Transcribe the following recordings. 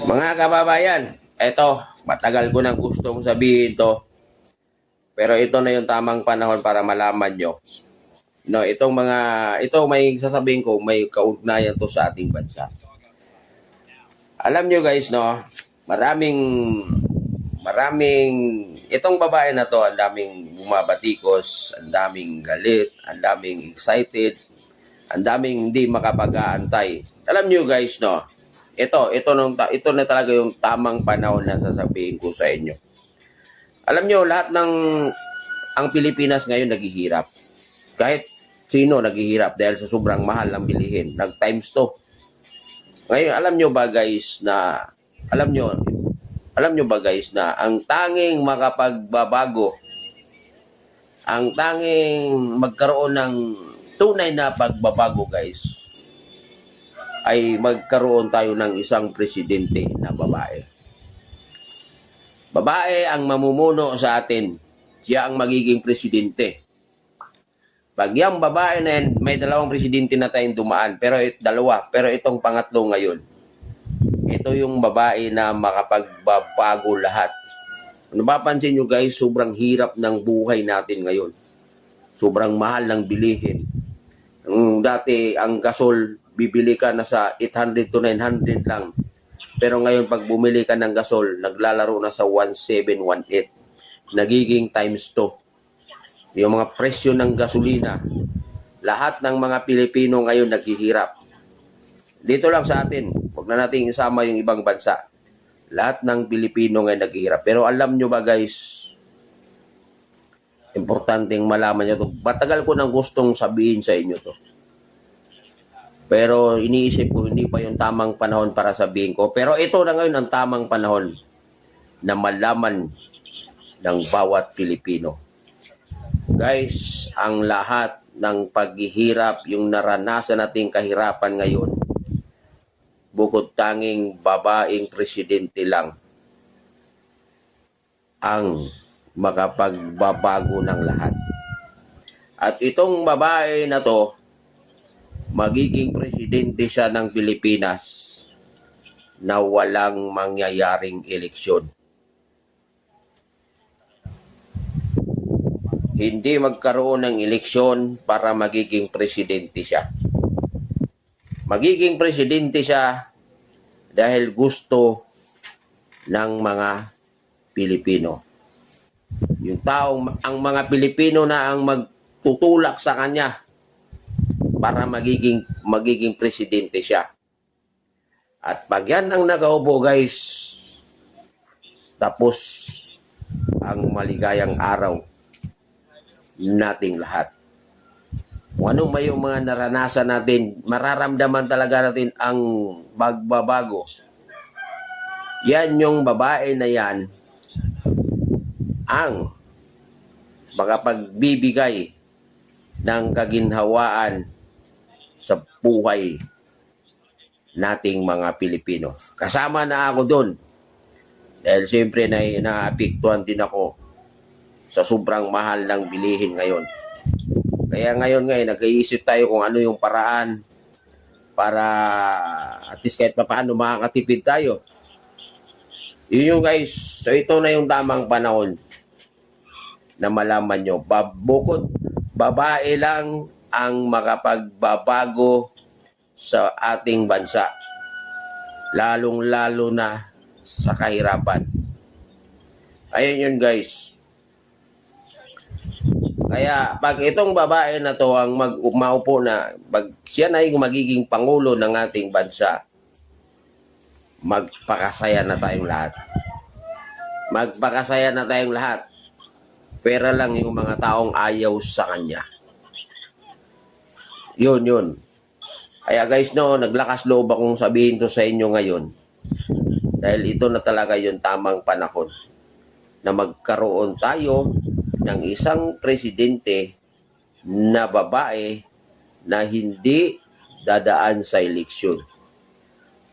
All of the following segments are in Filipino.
Mga kababayan, eto, matagal ko nang gustong sabihin to. Pero ito na yung tamang panahon para malaman nyo. No, ito may sasabihin ko, may kaugnayan to sa ating bansa. Alam nyo guys, no, maraming, itong babae na to, ang daming bumabatikos, ang daming galit, ang daming excited, ang daming hindi makapag-aantay. Alam nyo guys, no, ito na talaga yung tamang panahon na sasabihin ko sa inyo. Alam nyo, ang Pilipinas ngayon naghihirap. Kahit sino naghihirap dahil sa sobrang mahal ng bilihin. Nag-times 2. Ngayon, alam nyo ba guys na ang tanging makapagbabago, ang tanging magkaroon ng tunay na pagbabago guys, ay magkaroon tayo ng isang presidente na babae. Babae ang mamumuno sa atin. Siya ang magiging presidente. Pag yung babae na yan, may dalawang presidente na tayong dumaan. Pero itong pangatlo ngayon. Ito yung babae na makapagbabago lahat. Napapansin nyo guys, sobrang hirap ng buhay natin ngayon. Sobrang mahal ng bilihin. Dati ang gasol, bibili ka na sa 800 to 900 lang. Pero ngayon pag bumili ka ng gasol, naglalaro na sa 1718. Nagiging times 2. Yung mga presyo ng gasolina, lahat ng mga Pilipino ngayon naghihirap. Dito lang sa atin, huwag na natin isama yung ibang bansa. Lahat ng Pilipino ngayon naghihirap. Pero alam nyo ba guys, importanteng malaman nyo to. Matagal ko nang gustong sabihin sa inyo to. Pero iniisip ko, hindi pa yung tamang panahon para sabihin ko. Pero ito na ngayon ang tamang panahon na malaman ng bawat Pilipino. Guys, ang lahat ng paghihirap, yung naranasan nating kahirapan ngayon, bukod tanging babaeng presidente lang ang makapagbabago ng lahat. At itong babae na to, magiging presidente siya ng Pilipinas na walang mangyayaring eleksyon. Hindi magkaroon ng eleksyon para magiging presidente siya. Magiging presidente siya dahil gusto ng mga Pilipino. Ang mga Pilipino na ang magtutulak sa kanya para magiging presidente siya. At pag yan ang nakaupo guys, tapos ang maligayang araw nating lahat. Kung ano may yung mga naranasan natin, mararamdaman talaga natin ang magbabago. Yan yung babae na yan ang makapagbibigay ng kaginhawaan sa buhay nating mga Pilipino. Kasama na ako doon. Dahil siyempre naapektuhan din ako sa sobrang mahal ng bilihin ngayon. Kaya ngayon nag-iisip tayo kung ano yung paraan para at least kahit paano makakatipid tayo. Yun yung guys. So ito na yung tamang panahon na malaman nyo. Bukod babae lang ang makapagbabago sa ating bansa. Lalong-lalo na sa kahirapan. Ayun yun guys. Kaya pag itong babae na to ang maupo na, siya na yung magiging pangulo ng ating bansa, magpakasaya na tayong lahat. Magpakasaya na tayong lahat. Pera lang yung mga taong ayaw sa kanya. Yun. Kaya guys, naglakas loob akong sabihin to sa inyo ngayon. Dahil ito na talaga yung tamang panahon na magkaroon tayo ng isang presidente na babae na hindi dadaan sa eleksyon.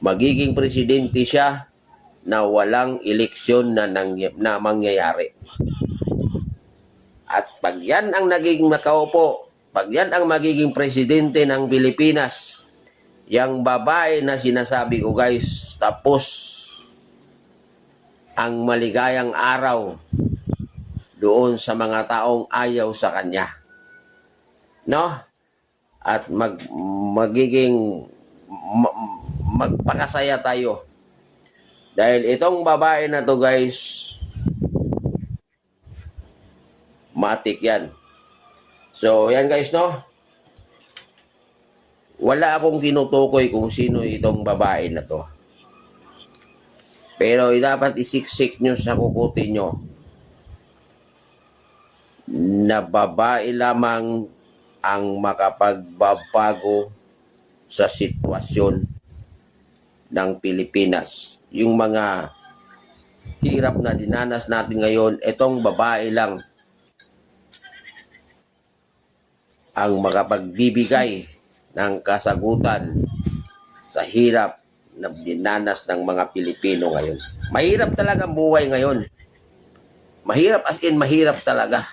Magiging presidente siya na walang eleksyon na mangyayari. At pag yan ang naging nakaupo, pag yan ang magiging presidente ng Pilipinas, yung babae na sinasabi ko guys, tapos ang maligayang araw doon sa mga taong ayaw sa kanya. No? At magpakasaya tayo. Dahil itong babae na to guys, matik yan. So, yan guys, no? Wala akong tinutukoy kung sino itong babae na to. Pero dapat isiksik nyo sa kukutin nyo na babae lamang ang makapagbabago sa sitwasyon ng Pilipinas. Yung mga hirap na dinanas natin ngayon, itong babae lang ang makapagbibigay ng kasagutan sa hirap na dinanas ng mga Pilipino ngayon. Mahirap talaga ang buhay ngayon. Mahirap as in mahirap talaga.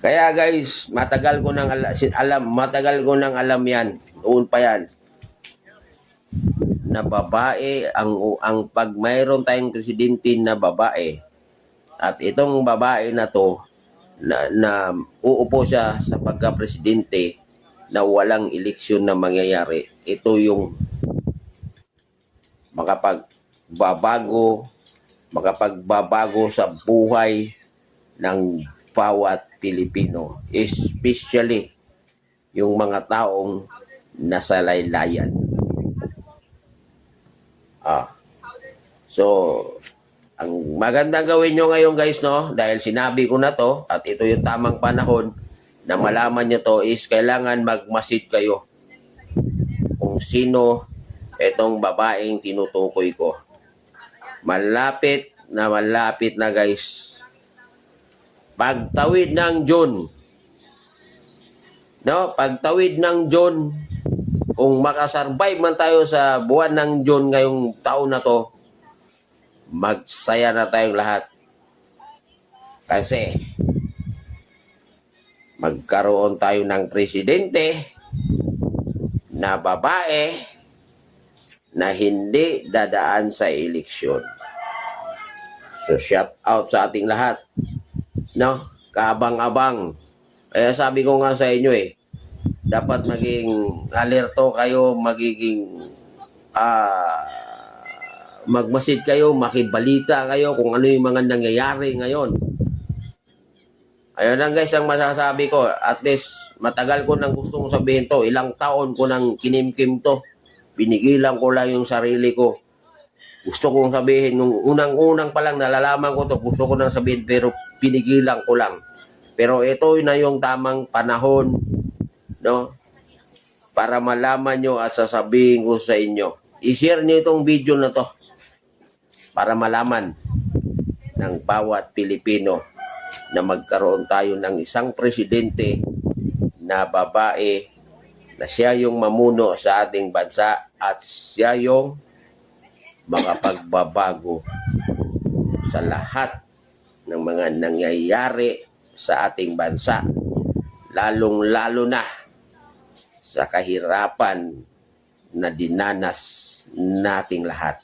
Kaya guys, matagal ko nang alam yan. Noon pa yan. Na babae, ang pag mayroon tayong presidente na babae, at itong babae na to, na uupo siya sa pagka-presidente na walang eleksyon na mangyayari, ito yung makapagbabago sa buhay ng bawat Pilipino, especially yung mga taong nasa laylayan. So, ang magandang gawin nyo ngayon guys, no, dahil sinabi ko na to at ito yung tamang panahon na malaman nyo to, is kailangan magmasid kayo kung sino itong babaeng tinutukoy ko. Malapit na guys. Pagtawid ng June, no, pagtawid ng June, kung makasurvive man tayo sa buwan ng June ngayong taon na to, magsaya na tayong lahat. Kasi magkaroon tayo ng presidente na babae na hindi dadaan sa eleksyon. So shout out sa ating lahat. No? Kaabang-abang. Kaya sabi ko nga sa inyo dapat maging alerto kayo, magmasid kayo, makibalita kayo kung ano yung mga nangyayari ngayon. Ayun lang guys ang masasabi ko. At least matagal ko nang gustong sabihin to. Ilang taon ko nang kinimkim to. Pinigilan ko lang yung sarili ko. Gusto kong sabihin, nung unang-unang pa lang nalalaman ko to, gusto ko nang sabihin pero pinigilan ko lang. Pero ito na yung tamang panahon, no? Para malaman nyo at sasabihin ko sa inyo. I-share nyo itong video na to para malaman ng bawat Pilipino na magkaroon tayo ng isang presidente na babae, na siya yung mamuno sa ating bansa at siya yung makapagbabago sa lahat ng mga nangyayari sa ating bansa, lalong-lalo na sa kahirapan na dinanas nating lahat.